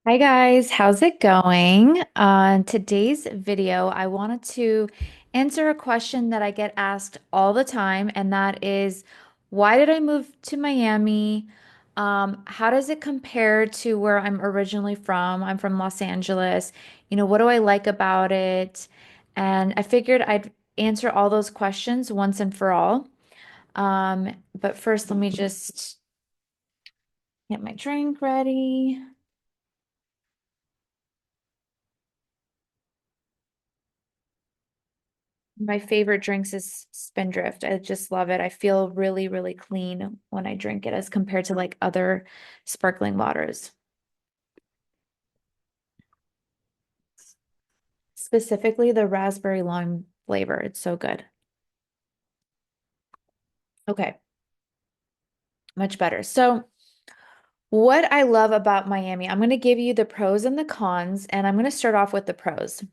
Hi guys, how's it going? On today's video, I wanted to answer a question that I get asked all the time, and that is, why did I move to Miami? How does it compare to where I'm originally from? I'm from Los Angeles. What do I like about it? And I figured I'd answer all those questions once and for all. But first, let me just get my drink ready. My favorite drinks is Spindrift. I just love it. I feel really, really clean when I drink it as compared to like other sparkling waters. Specifically the raspberry lime flavor. It's so good. Okay, much better. So, what I love about Miami, I'm going to give you the pros and the cons, and I'm going to start off with the pros.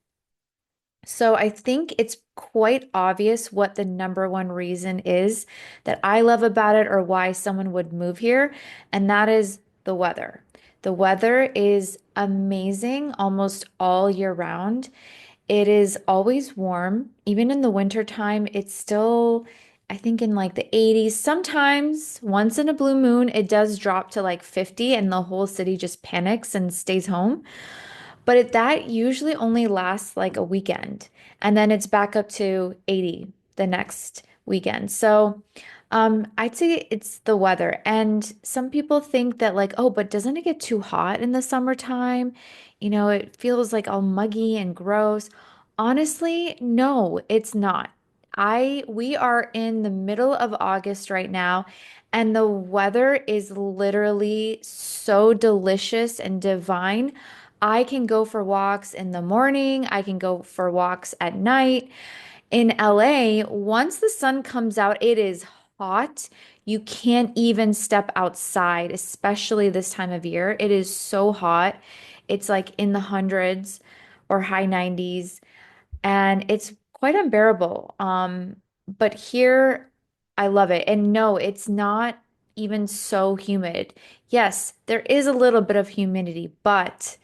So I think it's quite obvious what the number one reason is that I love about it or why someone would move here, and that is the weather. The weather is amazing almost all year round. It is always warm. Even in the winter time, it's still, I think, in like the 80s. Sometimes, once in a blue moon, it does drop to like 50 and the whole city just panics and stays home. That usually only lasts like a weekend, and then it's back up to 80 the next weekend. I'd say it's the weather. And some people think that like, oh, but doesn't it get too hot in the summertime? It feels like all muggy and gross. Honestly, no, it's not. We are in the middle of August right now, and the weather is literally so delicious and divine. I can go for walks in the morning. I can go for walks at night. In LA, once the sun comes out, it is hot. You can't even step outside, especially this time of year. It is so hot. It's like in the hundreds or high 90s, and it's quite unbearable. But here, I love it. And no, it's not even so humid. Yes, there is a little bit of humidity, but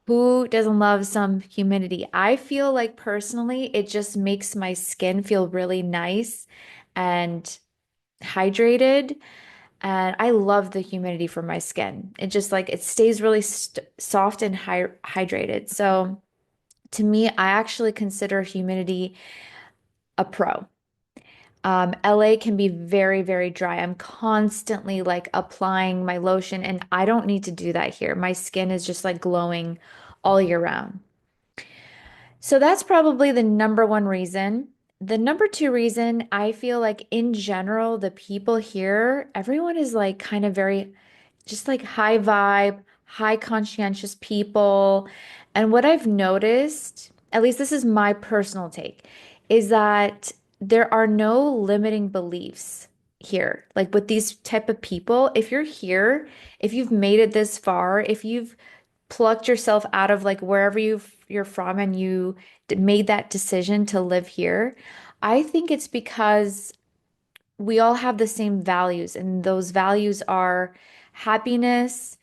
who doesn't love some humidity? I feel like personally, it just makes my skin feel really nice and hydrated. And I love the humidity for my skin. It just like it stays really st soft and hydrated. So to me, I actually consider humidity a pro. LA can be very, very dry. I'm constantly like applying my lotion, and I don't need to do that here. My skin is just like glowing all year round. So that's probably the number one reason. The number two reason, I feel like in general, the people here, everyone is like kind of very just like high vibe, high conscientious people. And what I've noticed, at least this is my personal take, is that there are no limiting beliefs here. Like with these type of people, if you're here, if you've made it this far, if you've plucked yourself out of like wherever you're from and you made that decision to live here, I think it's because we all have the same values, and those values are happiness,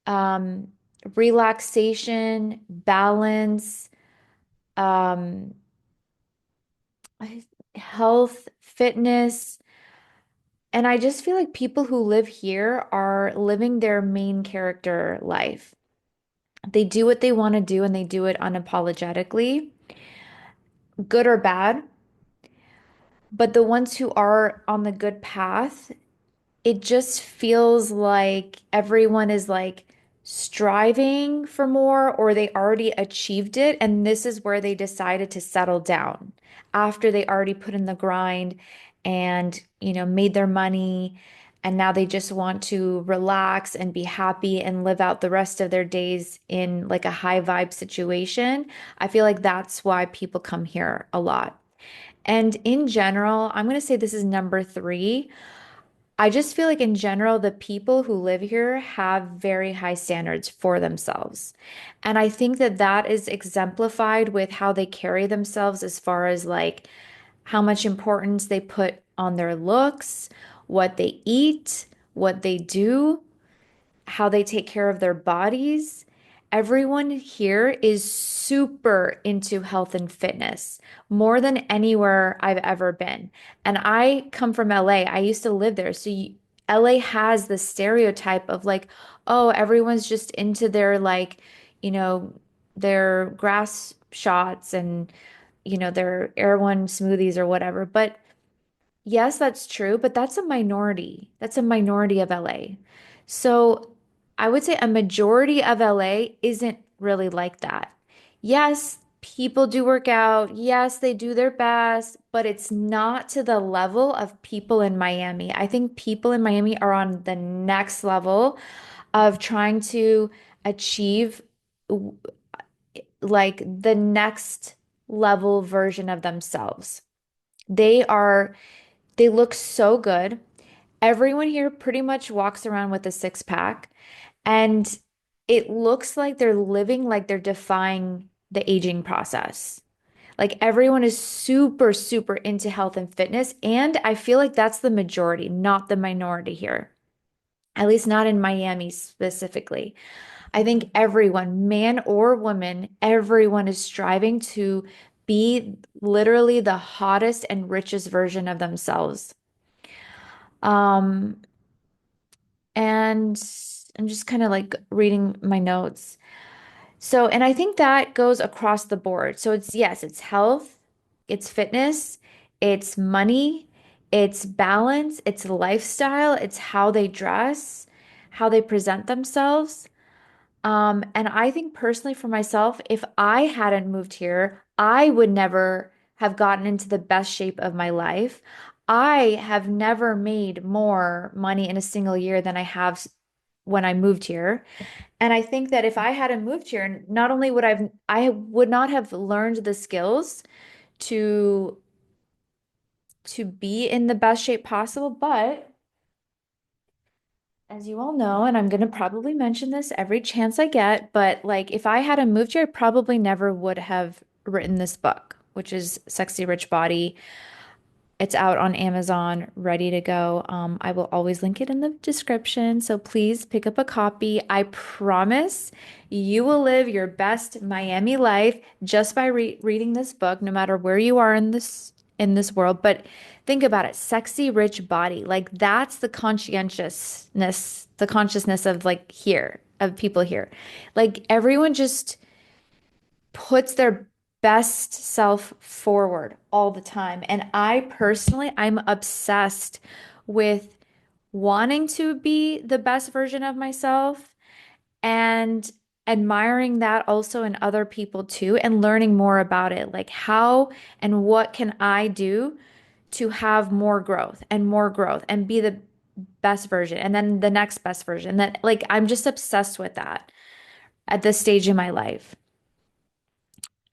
um, relaxation, balance, um, health, fitness. And I just feel like people who live here are living their main character life. They do what they want to do and they do it unapologetically, good or bad. But the ones who are on the good path, it just feels like everyone is like striving for more or they already achieved it. And this is where they decided to settle down after they already put in the grind and, made their money. And now they just want to relax and be happy and live out the rest of their days in like a high vibe situation. I feel like that's why people come here a lot. And in general, I'm going to say this is number three. I just feel like in general, the people who live here have very high standards for themselves. And I think that that is exemplified with how they carry themselves as far as like how much importance they put on their looks, what they eat, what they do. how they take care of their bodies. Everyone here is super into health and fitness, more than anywhere I've ever been. And I come from LA. I used to live there. So LA has the stereotype of like, oh, everyone's just into their like, you know, their grass shots and, their Air One smoothies or whatever. But yes, that's true, but that's a minority. That's a minority of LA. So I would say a majority of LA isn't really like that. Yes, people do work out. Yes, they do their best, but it's not to the level of people in Miami. I think people in Miami are on the next level of trying to achieve like the next level version of themselves. They are they look so good. Everyone here pretty much walks around with a six pack, and it looks like they're living like they're defying the aging process. Like everyone is super, super into health and fitness. And I feel like that's the majority, not the minority here, at least not in Miami specifically. I think everyone, man or woman, everyone is striving to be literally the hottest and richest version of themselves. Um, and I'm just kind of like reading my notes. So, and I think that goes across the board. So it's yes, it's health, it's fitness, it's money, it's balance, it's lifestyle, it's how they dress, how they present themselves. And I think personally for myself, if I hadn't moved here, I would never have gotten into the best shape of my life. I have never made more money in a single year than I have when I moved here. And I think that if I hadn't moved here, not only I would not have learned the skills to be in the best shape possible, but as you all know, and I'm going to probably mention this every chance I get, but like if I hadn't moved here, I probably never would have written this book, which is Sexy Rich Body. It's out on Amazon, ready to go. I will always link it in the description, so please pick up a copy. I promise you will live your best Miami life just by reading this book, no matter where you are in this world. But think about it, sexy rich body. Like that's the consciousness of like here, of people here. Like everyone just puts their best self forward all the time. And I personally, I'm obsessed with wanting to be the best version of myself and admiring that also in other people too, and learning more about it. Like, how and what can I do to have more growth and be the best version and then the next best version? That, like, I'm just obsessed with that at this stage in my life.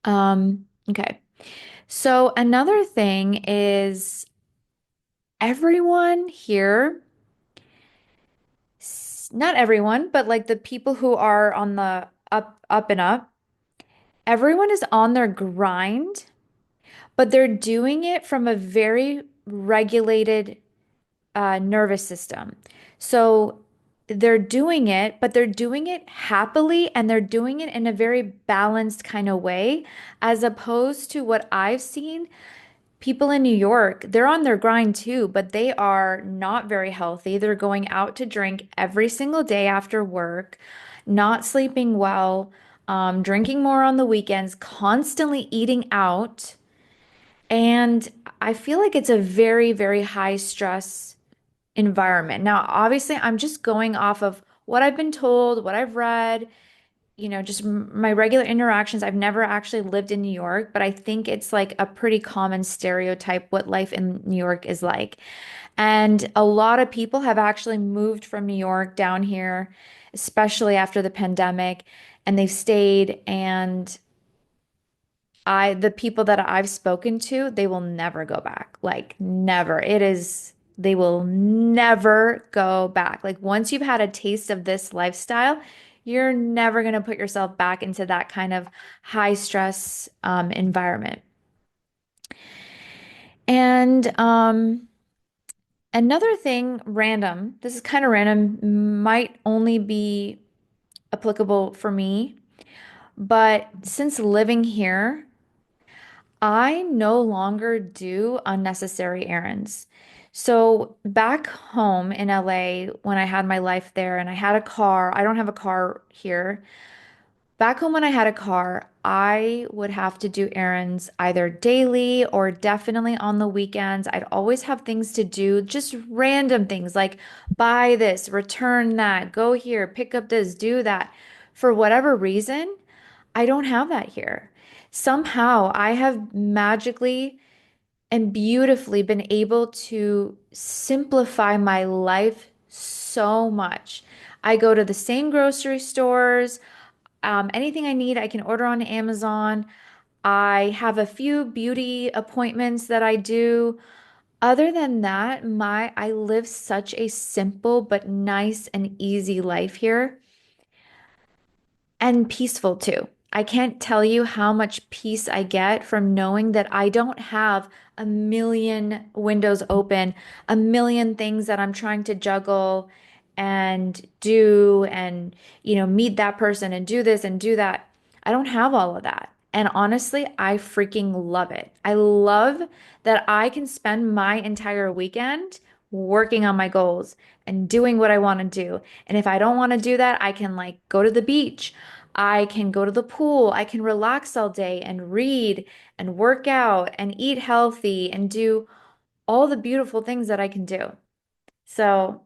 Okay. So another thing is everyone here, not everyone, but like the people who are on the up and up, everyone is on their grind, but they're doing it from a very regulated nervous system. So they're doing it, but they're doing it happily and they're doing it in a very balanced kind of way, as opposed to what I've seen. People in New York, they're on their grind too, but they are not very healthy. They're going out to drink every single day after work, not sleeping well, drinking more on the weekends, constantly eating out. And I feel like it's a very, very high stress environment. Now, obviously, I'm just going off of what I've been told, what I've read, just my regular interactions. I've never actually lived in New York, but I think it's like a pretty common stereotype what life in New York is like. And a lot of people have actually moved from New York down here, especially after the pandemic, and they've stayed. And the people that I've spoken to, they will never go back. Like, never. They will never go back. Like, once you've had a taste of this lifestyle, you're never going to put yourself back into that kind of high stress environment. And Another thing, random, this is kind of random, might only be applicable for me, but since living here, I no longer do unnecessary errands. So back home in LA, when I had my life there and I had a car, I don't have a car here. Back home when I had a car, I would have to do errands either daily or definitely on the weekends. I'd always have things to do, just random things like buy this, return that, go here, pick up this, do that. For whatever reason, I don't have that here. Somehow I have magically and beautifully been able to simplify my life so much. I go to the same grocery stores. Anything I need, I can order on Amazon. I have a few beauty appointments that I do. Other than that, I live such a simple but nice and easy life here and peaceful too. I can't tell you how much peace I get from knowing that I don't have a million windows open, a million things that I'm trying to juggle and do and, meet that person and do this and do that. I don't have all of that. And honestly, I freaking love it. I love that I can spend my entire weekend working on my goals and doing what I want to do. And if I don't want to do that, I can like go to the beach. I can go to the pool. I can relax all day and read and work out and eat healthy and do all the beautiful things that I can do. So,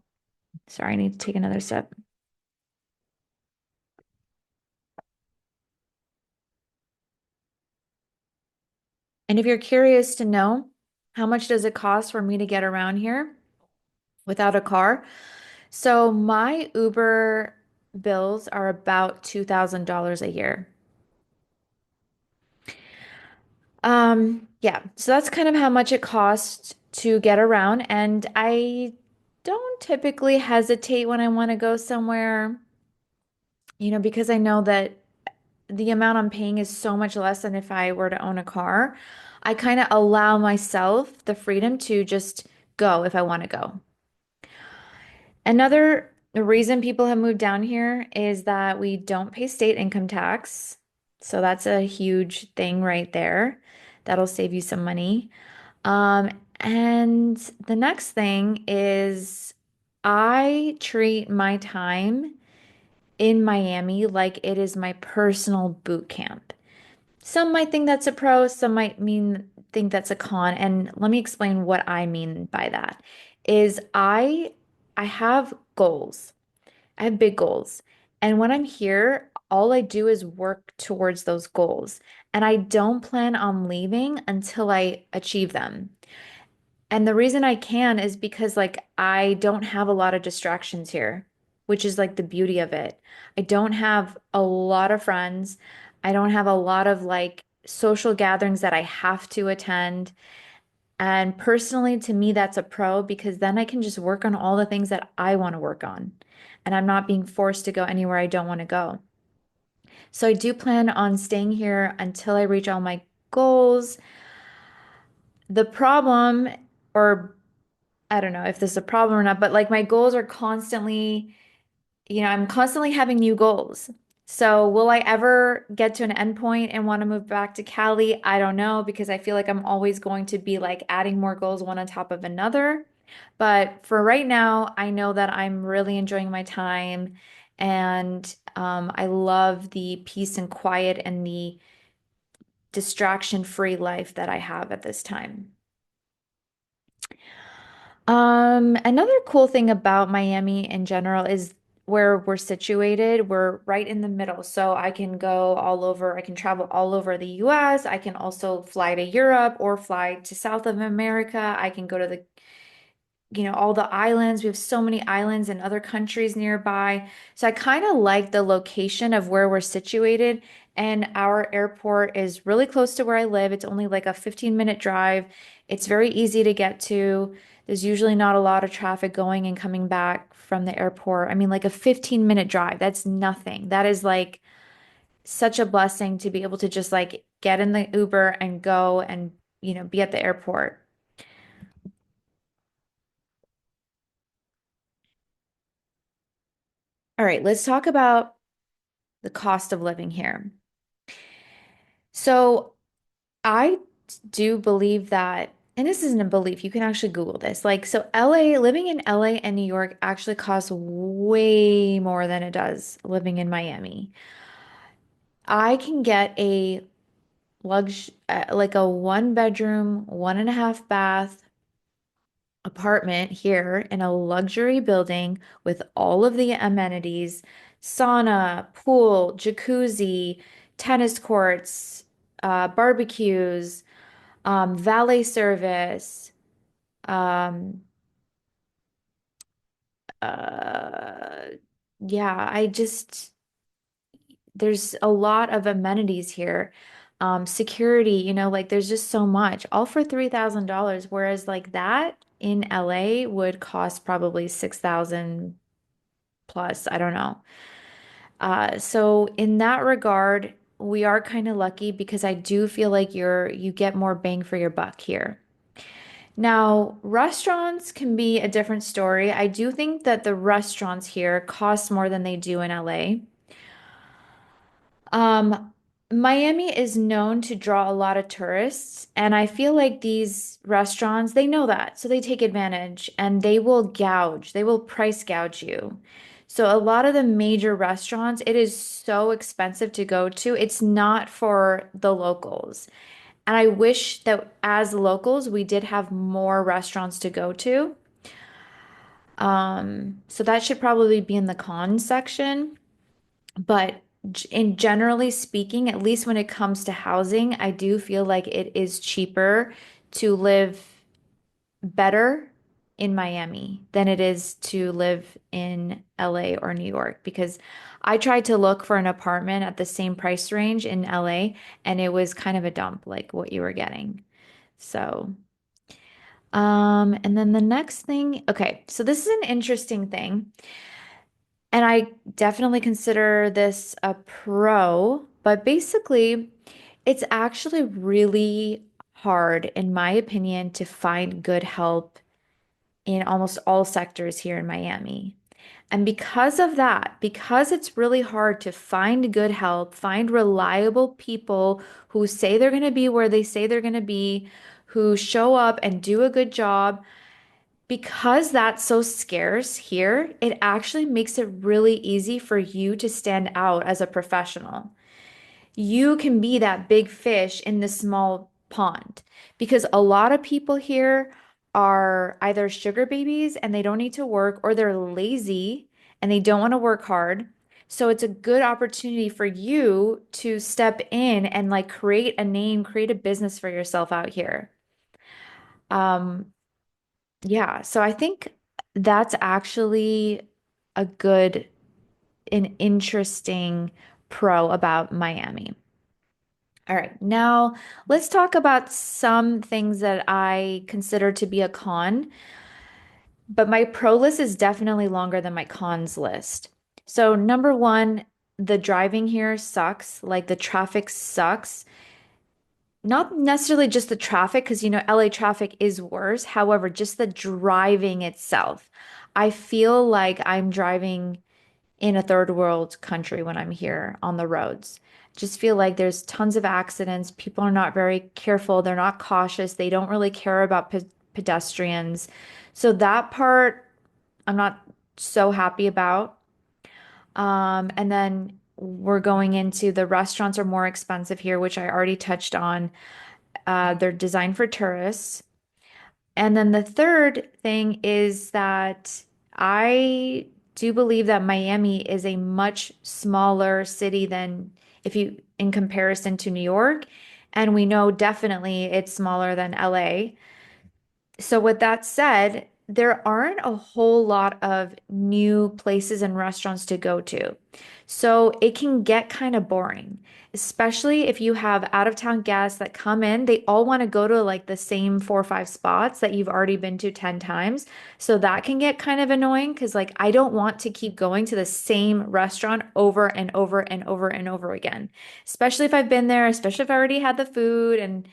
sorry, I need to take another sip. And if you're curious to know how much does it cost for me to get around here without a car? So, my Uber bills are about $2,000 a year. Yeah, so that's kind of how much it costs to get around. And I don't typically hesitate when I want to go somewhere, because I know that the amount I'm paying is so much less than if I were to own a car. I kind of allow myself the freedom to just go if I want to go. Another reason people have moved down here is that we don't pay state income tax. So that's a huge thing right there. That'll save you some money. Um, and the next thing is I treat my time in Miami like it is my personal boot camp. Some might think that's a pro, some might think that's a con. And let me explain what I mean by that. Is I have goals. I have big goals. And when I'm here, all I do is work towards those goals. And I don't plan on leaving until I achieve them. And the reason I can is because like I don't have a lot of distractions here, which is like the beauty of it. I don't have a lot of friends. I don't have a lot of like social gatherings that I have to attend. And personally, to me, that's a pro because then I can just work on all the things that I want to work on. And I'm not being forced to go anywhere I don't want to go. So I do plan on staying here until I reach all my goals. The problem, or I don't know if this is a problem or not, but like my goals are constantly, I'm constantly having new goals. So will I ever get to an endpoint and want to move back to Cali? I don't know because I feel like I'm always going to be like adding more goals one on top of another. But for right now, I know that I'm really enjoying my time and I love the peace and quiet and the distraction-free life that I have at this time. Another cool thing about Miami in general is where we're situated. We're right in the middle. So I can go all over, I can travel all over the US. I can also fly to Europe or fly to South of America. I can go to all the islands. We have so many islands in other countries nearby. So I kind of like the location of where we're situated. And our airport is really close to where I live. It's only like a 15-minute drive. It's very easy to get to. There's usually not a lot of traffic going and coming back from the airport. I mean, like a 15-minute drive, that's nothing. That is like such a blessing to be able to just like get in the Uber and go and, be at the airport. All right, let's talk about the cost of living here. So I do believe that, and this isn't a belief, you can actually Google this. Like, so LA, living in LA and New York actually costs way more than it does living in Miami. I can get a like a one bedroom, one and a half bath apartment here in a luxury building with all of the amenities, sauna, pool, jacuzzi, tennis courts, barbecues, valet service, um, uh, yeah, there's a lot of amenities here. Security, like there's just so much, all for $3,000, whereas like that in LA would cost probably 6,000 plus, I don't know. So in that regard, we are kind of lucky because I do feel like you get more bang for your buck here. Now, restaurants can be a different story. I do think that the restaurants here cost more than they do in LA. Um, Miami is known to draw a lot of tourists, and I feel like these restaurants, they know that, so they take advantage and they will price gouge you. So a lot of the major restaurants, it is so expensive to go to. It's not for the locals. And I wish that as locals, we did have more restaurants to go to. So that should probably be in the cons section. But in generally speaking, at least when it comes to housing, I do feel like it is cheaper to live better in Miami than it is to live in LA or New York because I tried to look for an apartment at the same price range in LA and it was kind of a dump like what you were getting. So, and then the next thing, okay, so this is an interesting thing. And I definitely consider this a pro, but basically, it's actually really hard, in my opinion, to find good help in almost all sectors here in Miami. And because of that, because it's really hard to find good help, find reliable people who say they're going to be where they say they're going to be, who show up and do a good job, because that's so scarce here, it actually makes it really easy for you to stand out as a professional. You can be that big fish in this small pond because a lot of people here are either sugar babies and they don't need to work, or they're lazy and they don't want to work hard. So it's a good opportunity for you to step in and like create a name, create a business for yourself out here. Um, yeah, so I think that's actually a good and interesting pro about Miami. All right, now let's talk about some things that I consider to be a con, but my pro list is definitely longer than my cons list. So, number one, the driving here sucks. Like the traffic sucks. Not necessarily just the traffic, because LA traffic is worse. However, just the driving itself. I feel like I'm driving in a third world country when I'm here on the roads. Just feel like there's tons of accidents. People are not very careful. They're not cautious. They don't really care about pedestrians. So that part I'm not so happy about. And then we're going into the restaurants are more expensive here, which I already touched on. They're designed for tourists. And then the third thing is that I do believe that Miami is a much smaller city than if you in comparison to New York. And we know definitely it's smaller than LA. So with that said, there aren't a whole lot of new places and restaurants to go to. So it can get kind of boring, especially if you have out of town guests that come in. They all want to go to like the same 4 or 5 spots that you've already been to 10 times. So that can get kind of annoying because like I don't want to keep going to the same restaurant over and over and over and over again, especially if I've been there, especially if I already had the food and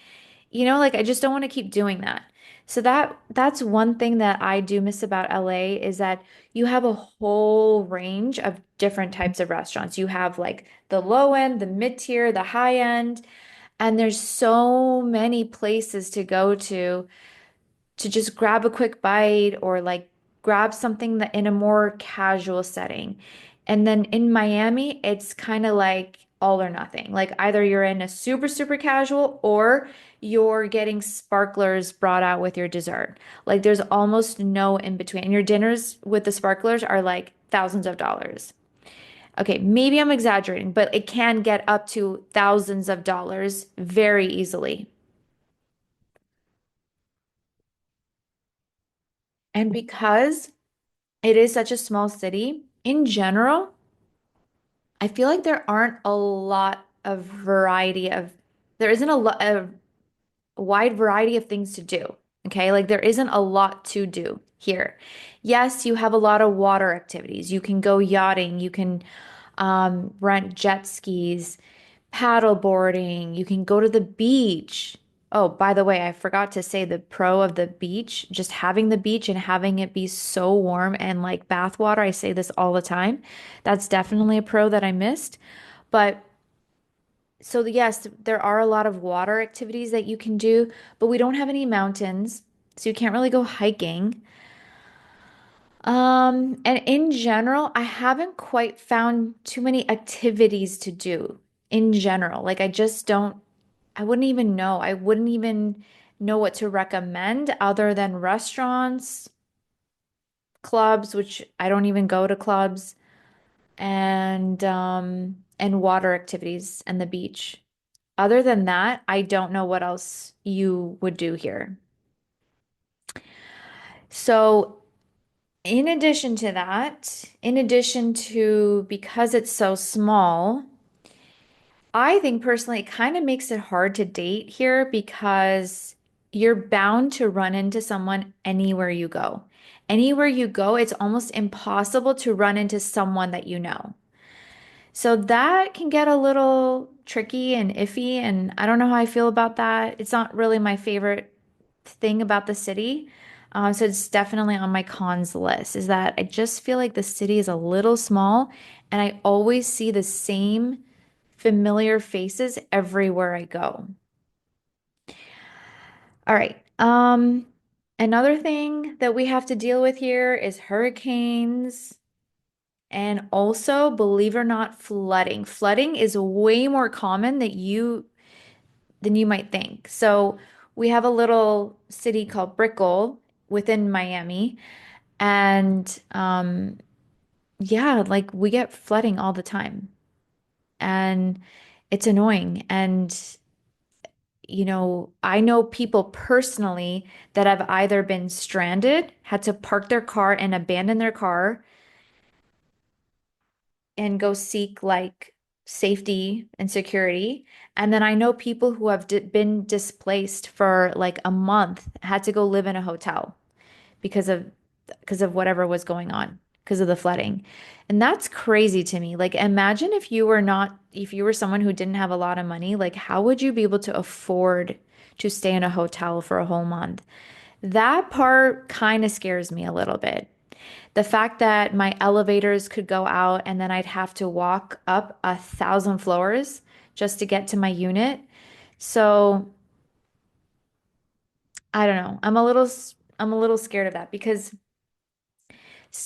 like I just don't want to keep doing that. So that's one thing that I do miss about LA is that you have a whole range of different types of restaurants. You have like the low end, the mid tier, the high end, and there's so many places to go to just grab a quick bite or like grab something that in a more casual setting. And then in Miami, it's kind of like all or nothing. Like either you're in a super, super casual or you're getting sparklers brought out with your dessert. Like there's almost no in between. And your dinners with the sparklers are like thousands of dollars. Okay, maybe I'm exaggerating, but it can get up to thousands of dollars very easily. And because it is such a small city, in general, I feel like there aren't a lot of variety of, there isn't a wide variety of things to do. Okay. Like there isn't a lot to do here. Yes, you have a lot of water activities. You can go yachting, you can rent jet skis, paddle boarding, you can go to the beach. Oh, by the way, I forgot to say the pro of the beach, just having the beach and having it be so warm and like bath water. I say this all the time. That's definitely a pro that I missed. But so yes, there are a lot of water activities that you can do, but we don't have any mountains, so you can't really go hiking. And in general, I haven't quite found too many activities to do in general. Like I just don't, I wouldn't even know. I wouldn't even know what to recommend other than restaurants, clubs, which I don't even go to clubs, and water activities and the beach. Other than that, I don't know what else you would do here. So, in addition to that, in addition to because it's so small, I think personally it kind of makes it hard to date here because you're bound to run into someone anywhere you go. Anywhere you go, it's almost impossible to run into someone that you know. So that can get a little tricky and iffy, and I don't know how I feel about that. It's not really my favorite thing about the city. So it's definitely on my cons list, is that I just feel like the city is a little small, and I always see the same familiar faces everywhere I go. All right. Another thing that we have to deal with here is hurricanes. And also, believe it or not, flooding. Flooding is way more common than you might think. So we have a little city called Brickell within Miami, and yeah, like we get flooding all the time, and it's annoying. And I know people personally that have either been stranded, had to park their car and abandon their car and go seek like safety and security. And then I know people who have been displaced for like a month, had to go live in a hotel because of whatever was going on, because of the flooding. And that's crazy to me. Like imagine if you were someone who didn't have a lot of money, like how would you be able to afford to stay in a hotel for a whole month? That part kind of scares me a little bit. The fact that my elevators could go out and then I'd have to walk up 1,000 floors just to get to my unit. So I don't know. I'm a little scared of that because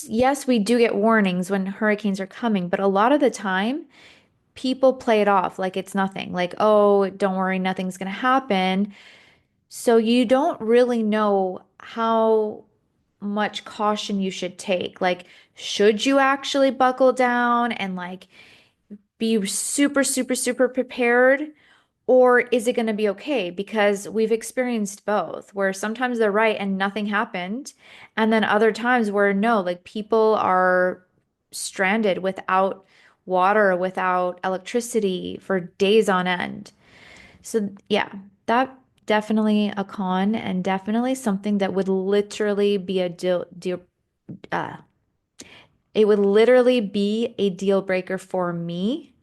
yes, we do get warnings when hurricanes are coming, but a lot of the time people play it off like it's nothing. Like, oh, don't worry, nothing's gonna happen. So you don't really know how much caution you should take. Like, should you actually buckle down and like be super, super, super prepared? Or is it going to be okay? Because we've experienced both, where sometimes they're right and nothing happened. And then other times where no, like people are stranded without water, without electricity for days on end. So, yeah, that definitely a con and definitely something that would literally be uh, it would literally be a deal breaker for me.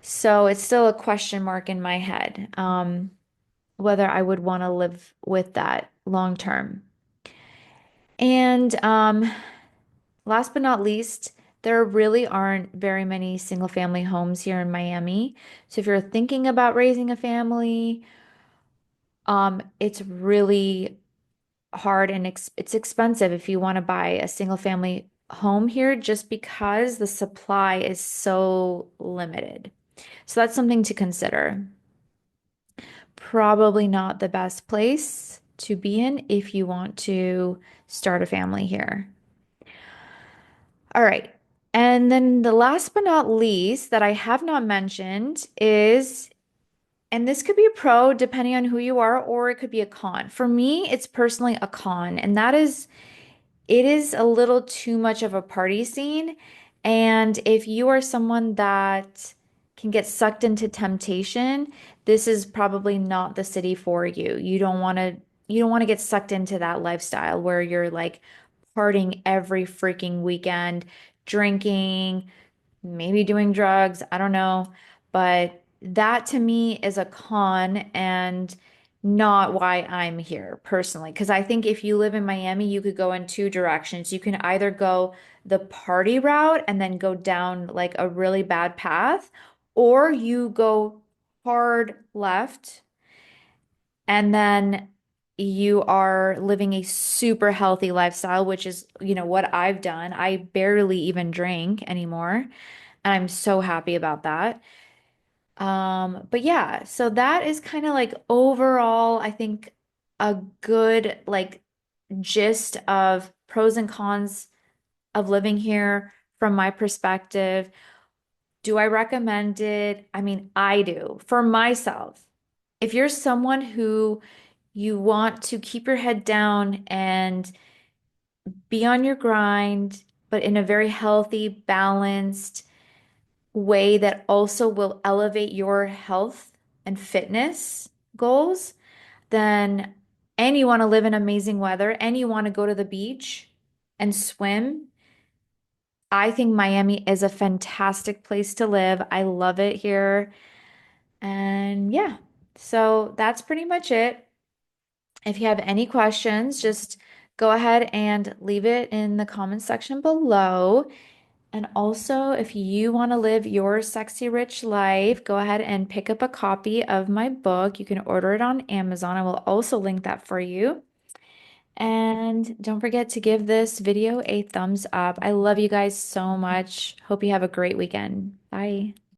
So it's still a question mark in my head, whether I would want to live with that. long term. And last but not least, there really aren't very many single family homes here in Miami. So if you're thinking about raising a family, it's really hard and it's expensive if you want to buy a single family home here just because the supply is so limited. So that's something to consider. Probably not the best place to be in if you want to start a family here. All right. And then the last but not least that I have not mentioned is, and this could be a pro depending on who you are, or it could be a con. For me, it's personally a con, and that is it is a little too much of a party scene. And if you are someone that can get sucked into temptation, this is probably not the city for you. You don't want to get sucked into that lifestyle where you're like partying every freaking weekend, drinking, maybe doing drugs, I don't know. But that to me is a con and not why I'm here personally. Because I think if you live in Miami, you could go in two directions. You can either go the party route and then go down like a really bad path, or you go hard left and then you are living a super healthy lifestyle, which is, what I've done. I barely even drink anymore. And I'm so happy about that. But yeah, so that is kind of like overall, I think a good like gist of pros and cons of living here from my perspective. Do I recommend it? I mean, I do for myself. If you're someone who you want to keep your head down and be on your grind, but in a very healthy, balanced, way that also will elevate your health and fitness goals, then and you want to live in amazing weather and you want to go to the beach and swim, I think Miami is a fantastic place to live. I love it here. And yeah, so that's pretty much it. If you have any questions, just go ahead and leave it in the comments section below. And also, if you want to live your sexy rich life, go ahead and pick up a copy of my book. You can order it on Amazon. I will also link that for you. And don't forget to give this video a thumbs up. I love you guys so much. Hope you have a great weekend. Bye.